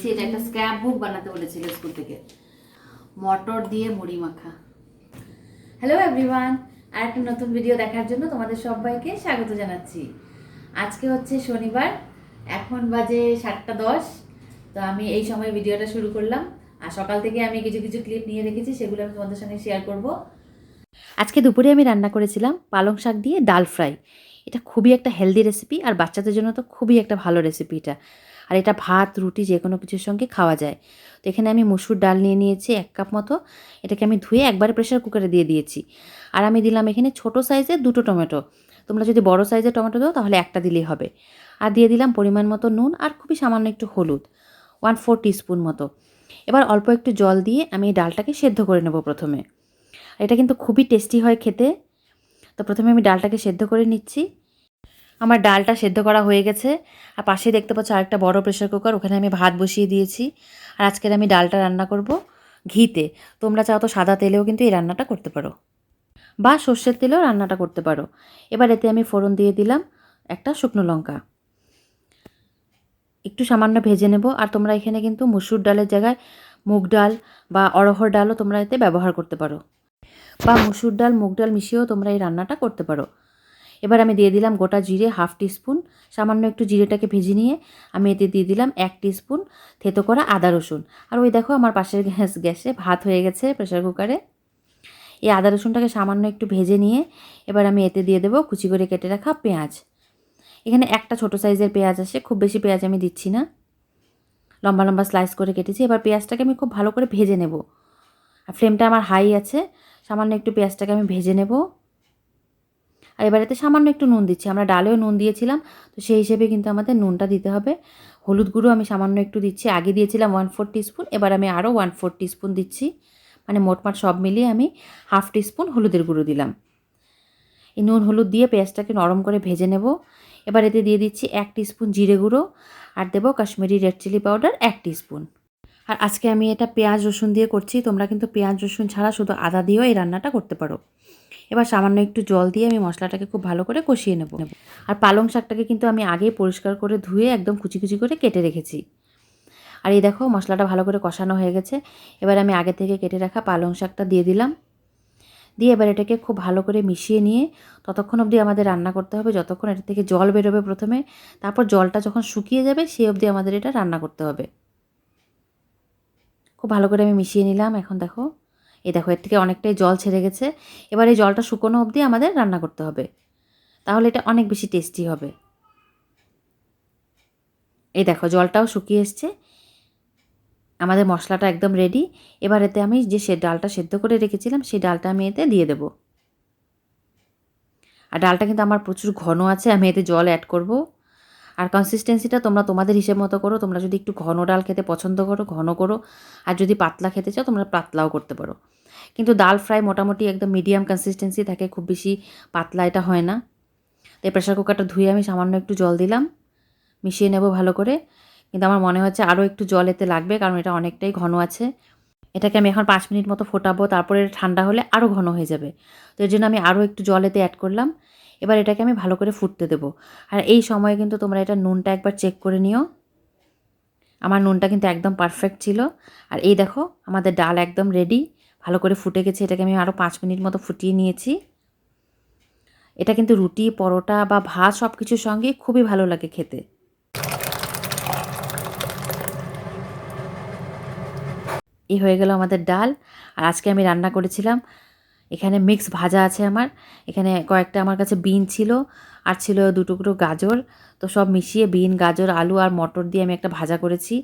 বানিয়েছি। এটা একটা স্ক্র্যাপ বুক বানাতে বলেছিল স্কুল থেকে। মটর দিয়ে মুড়ি মাখা। হ্যালো এভরিওয়ান, আর একটা নতুন ভিডিও দেখার জন্য তোমাদের সবাইকে স্বাগত জানাচ্ছি। আজকে হচ্ছে শনিবার, এখন বাজে 7:10। তো আমি এই সময় ভিডিওটা শুরু করলাম। আর সকাল থেকে আমি কিছু কিছু ক্লিপ নিয়ে রেখেছি, সেগুলো আমি তোমাদের সঙ্গে শেয়ার করব। আজকে দুপুরে আমি রান্না করেছিলাম পালং শাক দিয়ে ডাল ফ্রাই। এটা খুবই একটা হেলদি রেসিপি, আর বাচ্চাদের জন্য তো খুবই একটা ভালো রেসিপি এটা। আর এটা ভাত রুটি যে কোনো কিছুর সঙ্গে খাওয়া যায়। তো এখানে আমি মসুর ডাল নিয়ে নিয়েছি 1 কাপ মতো। এটাকে আমি ধুয়ে একবারে প্রেশার কুকারে দিয়ে দিয়েছি। আর আমি দিলাম এখানে ছোটো সাইজের 2টো টমেটো। তোমরা যদি বড় সাইজের টমেটো দাও তাহলে একটা দিলেই হবে। আর দিয়ে দিলাম পরিমাণ মতো নুন, আর খুবই সামান্য একটু হলুদ, 1/4 টিস্পুন মতো। এবার অল্প একটু জল দিয়ে আমি এই ডালটাকে সেদ্ধ করে নেব প্রথমে। এটা কিন্তু খুবই টেস্টি হয় খেতে। তো প্রথমে আমি ডালটাকে সেদ্ধ করে নিচ্ছি। আমার ডালটা সেদ্ধ করা হয়ে গেছে। আর পাশে দেখতে পাচ্ছ আরেকটা বড় প্রেশার কুকার, ওখানে আমি ভাত বসিয়ে দিয়েছি। আর আজকের আমি ডালটা রান্না করব ঘিতে। তোমরা চাও তো সাদা তেলেও কিন্তু এই রান্নাটা করতে পারো, বা সর্ষের তেলেও রান্নাটা করতে পারো। এবার এতে আমি ফোড়ন দিয়ে দিলাম একটা শুকনো লঙ্কা, একটু সামান্য ভেজে নেব। আর তোমরা এখানে কিন্তু মসুর ডালের জায়গায় মুগ ডাল বা অড়হর ডালও তোমরা এতে ব্যবহার করতে পারো, বা মসুর ডাল মুগ ডাল মিশিয়েও তোমরা এই রান্নাটা করতে পারো। এবার আমি দিয়ে দিলাম গোটা জিরে 1/2 টিস্পুন। সামান্য একটু জিরেটাকে ভেজে নিয়ে আমি এতে দিয়ে দিলাম 1 টিস্পুন থেতো করা আদা রসুন। আর ওই দেখো আমার পাশের গ্যাসে ভাত হয়ে গেছে প্রেশার কুকারে। এই আদা রসুনটাকে সামান্য একটু ভেজে নিয়ে এবার আমি এতে দিয়ে দেবো কুচি করে কেটে রাখা পেঁয়াজ। এখানে একটা ছোটো সাইজের পেঁয়াজ আসে, খুব বেশি পেঁয়াজ আমি দিচ্ছি না, লম্বা লম্বা স্লাইস করে কেটেছি। এবার পেঁয়াজটাকে আমি খুব ভালো করে ভেজে নেব। আর ফ্লেমটা আমার হাই আছে। সামান্য একটু পেঁয়াজটাকে আমি ভেজে নেব। আর এবার এতে সামান্য একটু নুন দিচ্ছি। আমরা ডালেও নুন দিয়েছিলাম, তো সেই হিসেবে কিন্তু আমাদের নুনটা দিতে হবে। হলুদ গুঁড়ো আমি সামান্য একটু দিচ্ছি। আগে দিয়েছিলাম 1/4 টিস্পুন, এবার আমি আরও 1/4 টিস্পুন দিচ্ছি। মানে মোটমাট সব মিলিয়ে আমি 1/2 টিস্পুন হলুদের গুঁড়ো দিলাম। এই নুন হলুদ দিয়ে পেঁয়াজটাকে নরম করে ভেজে নেব। এবার এতে দিয়ে দিচ্ছি 1 টিস্পুন জিরে গুঁড়ো, আর দেবো Kashmiri red chilli powder 1 teaspoon. আর আজকে আমি এটা পেঁয়াজ রসুন দিয়ে করছি। তোমরা কিন্তু পেঁয়াজ রসুন ছাড়া শুধু আদা দিয়েও এই রান্নাটা করতে পারো। এবার সামান্য একটু জল দিয়ে আমি মশলাটাকে খুব ভালো করে কষিয়ে নেব। আর পালং শাকটাকে কিন্তু আমি আগেই পরিষ্কার করে ধুয়ে একদম কুচি কুচি করে কেটে রেখেছি। আর এই দেখো মশলাটা ভালো করে কষানো হয়ে গেছে। এবার আমি আগে থেকে কেটে রাখা পালং শাকটা দিয়ে দিলাম। দিয়ে এবার এটাকে খুব ভালো করে মিশিয়ে নিয়ে ততক্ষণ অবধি আমাদের রান্না করতে হবে যতক্ষণ এটা থেকে জল বেরোবে প্রথমে। তারপর জলটা যখন শুকিয়ে যাবে সেই অবধি আমাদের এটা রান্না করতে হবে। খুব ভালো করে আমি মিশিয়ে নিলাম। এখন দেখো এর থেকে অনেকটাই জল ছেড়ে গেছে। এবার এই জলটা শুকনো অবধি আমাদের রান্না করতে হবে, তাহলে এটা অনেক বেশি টেস্টি হবে। এই দেখো জলটাও শুকিয়ে এসছে, আমাদের মশলাটা একদম রেডি। এবার এতে আমি যে ডালটা সেদ্ধ করে রেখেছিলাম সেই ডালটা আমি এতে দিয়ে দেবো। আর ডালটা কিন্তু আমার প্রচুর ঘন আছে, আমি এতে জল অ্যাড করব। আর কনসিস্টেন্সিটা তোমরা তোমাদের হিসেব মতো করো। তোমরা যদি একটু ঘন ডাল খেতে পছন্দ করো ঘন করো, আর যদি পাতলা খেতে চাও তোমরা পাতলাও করতে পারো। কিন্তু ডাল ফ্রাই মোটামুটি একদম মিডিয়াম কনসিস্টেন্সি থাকে, খুব বেশি পাতলা এটা হয় না। তাই প্রেশার কুকারটা ধুয়ে আমি সামান্য একটু জল দিলাম, মিশিয়ে নেব ভালো করে। কিন্তু আমার মনে হচ্ছে আরও একটু জল এতে লাগবে, কারণ এটা অনেকটাই ঘন আছে। এটাকে আমি এখন 5 মিনিট মতো ফোটাবো, তারপরে ঠান্ডা হলে আরও ঘন হয়ে যাবে। তো এর জন্য আমি আরও একটু জল এতে অ্যাড করলাম। এবার এটাকে আমি ভালো করে ফুটতে দেবো। আর এই সময় কিন্তু তোমরা এটা নুনটা একবার চেক করে নিও। আমার নুনটা কিন্তু একদম পারফেক্ট ছিল। আর এই দেখো আমাদের ডাল একদম রেডি, ভালো করে ফুটে গেছে। এটাকে আমি আরও 5 মিনিট মতো ফুটিয়ে নিয়েছি। এটা কিন্তু রুটি পরোটা বা ভাত সব কিছুর সঙ্গে খুবই ভালো লাগে খেতে। এই হয়ে গেল আমাদের ডাল। আর আজকে আমি রান্না করেছিলাম, এখানে মিক্স ভাজা আছে আমার। এখানে কয়েকটা আমার কাছে বিন ছিল, আর ছিল 2 টুকরো গাজর। তো সব মিশিয়ে বিন গাজর আলু আর মটর দিয়ে আমি একটা ভাজা করেছি।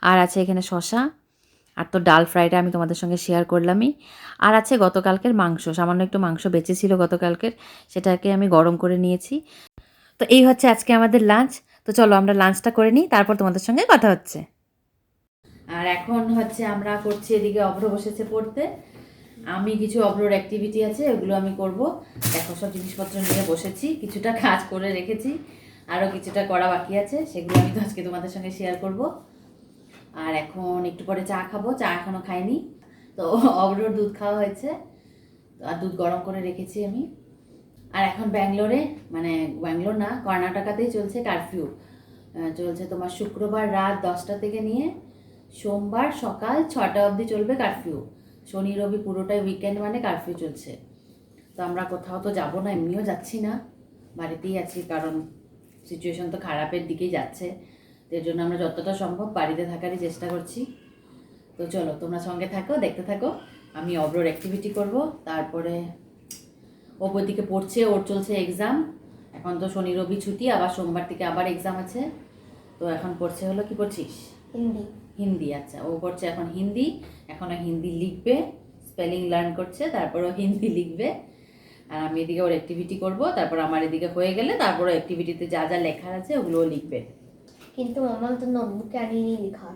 আর আছে এখানে শসা। আর তো ডাল ফ্রাইটা আমি তোমাদের সঙ্গে শেয়ার করলামই। আর আছে গতকালকের মাংস, সামান্য একটু মাংস বেঁচে ছিল গতকালকের, সেটাকে আমি গরম করে নিয়েছি। তো এই হচ্ছে আজকে আমাদের লাঞ্চ। তো চলো আমরা লাঞ্চটা করে নিই, তারপর তোমাদের সঙ্গে কথা হচ্ছে। আর এখন হচ্ছে আমরা করছি, এদিকে অভ্র বসেছে পড়তে। আমি কিছু অভ্রর অ্যাক্টিভিটি আছে ওগুলো আমি করব। দেখো সব জিনিসপত্র নিয়ে বসেছি, কিছুটা কাজ করে রেখেছি, আরও কিছুটা করা বাকি আছে, সেগুলো আমি তো আজকে তোমাদের সঙ্গে শেয়ার করব। আর এখন একটু পরে চা খাবো, চা এখনও খাইনি। তো অভ্রর দুধ খাওয়া হয়েছে, আর দুধ গরম করে রেখেছি আমি। আর এখন ব্যাঙ্গালোরে, মানে ব্যাঙ্গালোর না, কর্ণাটকাতেই চলছে কারফিউ। চলছে তোমার শুক্রবার রাত 10টা থেকে নিয়ে সোমবার সকাল 6টা অবধি চলবে কারফিউ। শনি রবি পুরোটাই উইকেন্ড মানে কারফিউ চলছে। তো আমরা কোথাও তো যাবো না, এমনিও যাচ্ছি না, বাড়িতেই আছি, কারণ সিচুয়েশন তো খারাপের দিকেই যাচ্ছে। এর জন্য আমরা যতটা সম্ভব বাড়িতে থাকারই চেষ্টা করছি। তো চলো তোমরা সঙ্গে থাকো, দেখতে থাকো। আমি অব্রোর অ্যাক্টিভিটি করব, তারপরে ওপর দিকে পড়ছে, ওর চলছে এক্সাম। এখন তো শনি রবি ছুটি, আবার সোমবার থেকে আবার এক্সাম আছে। তো এখন পড়ছে হলো, কি পড়ছিস? হিন্দি। হিন্দি, আচ্ছা। ও পড়ছে এখন হিন্দি, এখনও হিন্দি লিখবে, স্পেলিং লার্ন করছে, তারপরও হিন্দি লিখবে। আর আমি এদিকে ওর অ্যাক্টিভিটি করব, তারপর আমার এদিকে হয়ে গেলে তারপরে অ্যাক্টিভিটিতে যা যা লেখার আছে ওগুলোও লিখবে। কিন্তু আমার তো নোটবুকে আনিনি লেখা।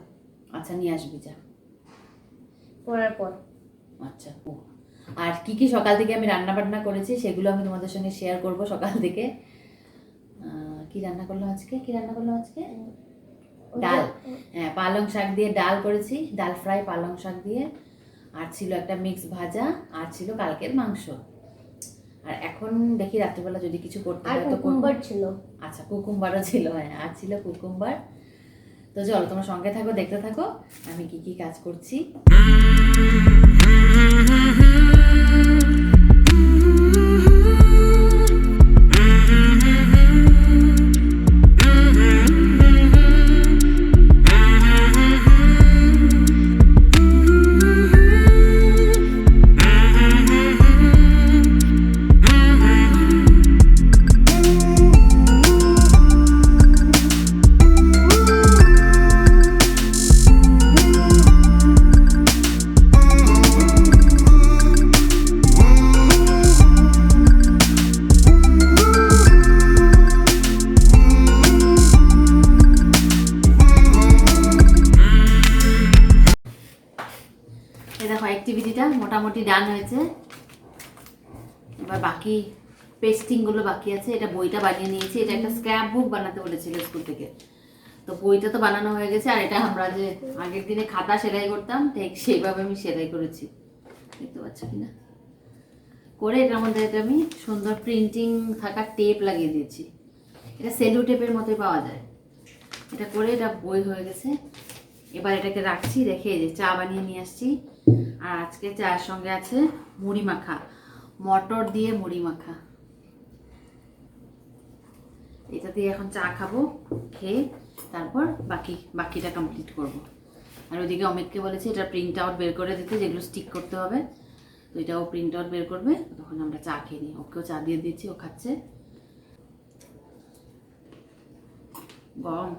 আচ্ছা, নিয়ে আসবি যা পড়ার পর। আচ্ছা। ও আর কি কি সকাল থেকে আমি রান্না বান্না করেছি সেগুলো আমি তোমাদের সঙ্গে শেয়ার করব সকাল থেকে। কি রান্না করলাম আজকে? ডাল। হ্যাঁ, পালং শাক দিয়ে ডাল করেছি, ডাল ফ্রাই পালং শাক দিয়ে। আর ছিল একটা মিক্স ভাজা, আর ছিল কালকের মাংস। আর এখন দেখি রাত্রিবেলা যদি কিছু করতে হয় তো কুকুম্বার ছিল। আচ্ছা, কুকুম্বারও ছিল। হ্যাঁ, আর ছিল কুকুম্বার। তো চলো তোমরা সঙ্গে থাকো, দেখতে থাকো আমি কি কি কাজ করছি। দেখো অ্যাক্টিভিটিটা মোটামুটি ডান হয়েছে। এবার বাকি পেস্টিংগুলো বাকি আছে। এটা বইটা বানিয়ে নিয়েছি, এটা একটা স্ক্র্যাপ বুক বানাতে বলেছিল স্কুল থেকে। তো বইটা তো বানানো হয়ে গেছে। আর এটা আমরা যে আগের দিনে খাতা সেলাই করতাম ঠিক সেইভাবে আমি সেলাই করেছি, দেখতে পাচ্ছ কিনা করে। এটার মধ্যে এটা আমি সুন্দর প্রিন্টিং থাকা টেপ লাগিয়ে দিয়েছি। এটা সেলু টেপের মতোই পাওয়া যায়। এটা করে এটা বই হয়ে গেছে। এবার এটাকে রাখছি, রেখে যে চা বানিয়ে নিয়ে আসছি। আর আজকে চায়ের সঙ্গে আছে মুড়ি মাখা, মটর দিয়ে মুড়ি মাখা। এটা দিয়ে এখন চা খাবো, খেয়ে তারপর বাকিটা কমপ্লিট করব। আর ওইদিকে অমিতকে বলেছি এটা প্রিন্ট আউট বের করে দিতে, যেগুলো স্টিক করতে হবে। তো এটাও প্রিন্ট আউট বের করবে, তখন আমরা চা খেয়ে নিই। ওকেও চা দিয়ে দিয়েছি, ও খাচ্ছে। গরম।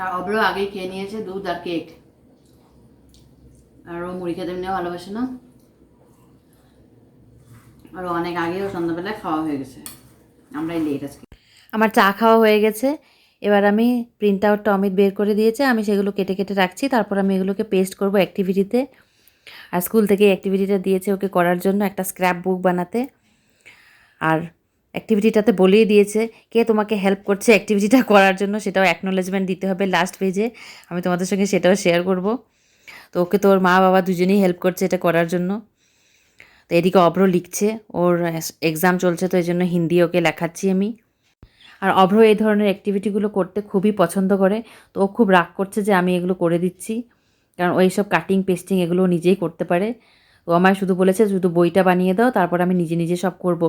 আর অব্র আগেই খেয়ে নিয়েছে দুধ আর কেক। আর ও মুড়ি খেতে এমনিও ভালোবাসে না। আর অনেক আগেও সন্ধ্যাবেলায় খাওয়া হয়ে গেছে, আমরাই লেট আজকে। আমার চা খাওয়া হয়ে গেছে। এবার আমি প্রিন্ট আউটটা অমিত বের করে দিয়েছে, আমি সেগুলো কেটে কেটে রাখছি। তারপর আমি এগুলোকে পেস্ট করব অ্যাক্টিভিটিতে। আর স্কুল থেকে অ্যাক্টিভিটিটা দিয়েছে ওকে করার জন্য, একটা স্ক্র্যাপ বুক বানাতে। আর অ্যাক্টিভিটিটাতে বলেই দিয়েছে কে তোমাকে হেল্প করছে অ্যাক্টিভিটিটা করার জন্য, সেটাও অ্যাকনোলেজমেন্ট দিতে হবে লাস্ট পেজে। আমি তোমাদের সঙ্গে সেটাও শেয়ার করব। তো ওকে তোর মা বাবা দুজনেই হেল্প করছে এটা করার জন্য। তো এদিকে অভ্র লিখছে, ওর এক্সাম চলছে, তো এই জন্য হিন্দি ওকে লেখাচ্ছি আমি। আর অভ্র এই ধরনের অ্যাক্টিভিটিগুলো করতে খুবই পছন্দ করে। তো ও খুব রাগ করছে যে আমি এগুলো করে দিচ্ছি, কারণ ওই সব কাটিং পেস্টিং এগুলো নিজেই করতে পারে। ও আমায় শুধু বলেছে শুধু বইটা বানিয়ে দাও, তারপর আমি নিজে নিজে সব করব।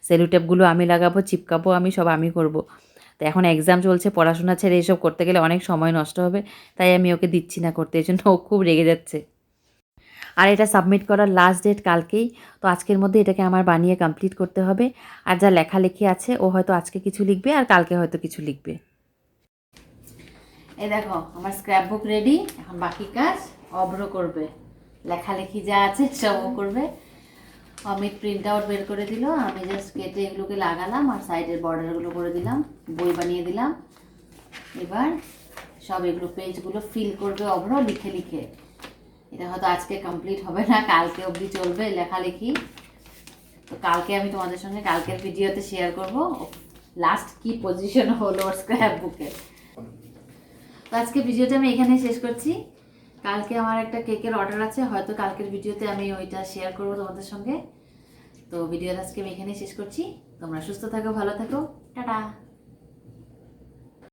সেলুটেপগুলো আমি লাগাবো, চিপকাবো, আমি সব আমি করব। তো এখন এক্সাম চলছে, পড়াশোনা ছেড়ে এইসব করতে গেলে অনেক সময় নষ্ট হবে, তাই আমি ওকে দিচ্ছি না করতে। এই জন্য ও খুব রেগে যাচ্ছে। আর এটা সাবমিট করার লাস্ট ডেট কালকেই। তো আজকের মধ্যে এটাকে আমার বানিয়ে কমপ্লিট করতে হবে। আর যা লেখালেখি আছে ও হয়তো আজকে কিছু লিখবে আর কালকে হয়তো কিছু লিখবে। এই দেখো আমার স্ক্র্যাপ বুক রেডি। এখন বাকি কাজ অভ্র করবে, লেখালেখি যা আছে সব ও করবে। অমিত প্রিন্ট আউট বের করে দিল, আমি জাস্ট কেটে এগুলোকে লাগালাম আর সাইডের বর্ডারগুলো করে দিলাম, বই বানিয়ে দিলাম। এবার সব এগুলো পেজগুলো ফিল করবে অভ্র লিখে লিখে। এটা হয়তো আজকে কমপ্লিট হবে না, কালকে অবধি চলবে লেখালেখি। তো কালকে আমি তোমাদের সঙ্গে কালকের ভিডিওতে শেয়ার করব লাস্ট কি পজিশন হলো ওর স্ক্র্যাপ বুকে। তো আজকে ভিডিওটা আমি এখানে শেষ করছি। কালকে আমার একটা কেকের অর্ডার আছে, হয়তো কালকের ভিডিওতে আমি ওইটা শেয়ার করবো তোমাদের সঙ্গে। তো ভিডিওটা আজকে আমি এখানে শেষ করছি। তোমরা সুস্থ থাকো, ভালো থাকো, টাটা।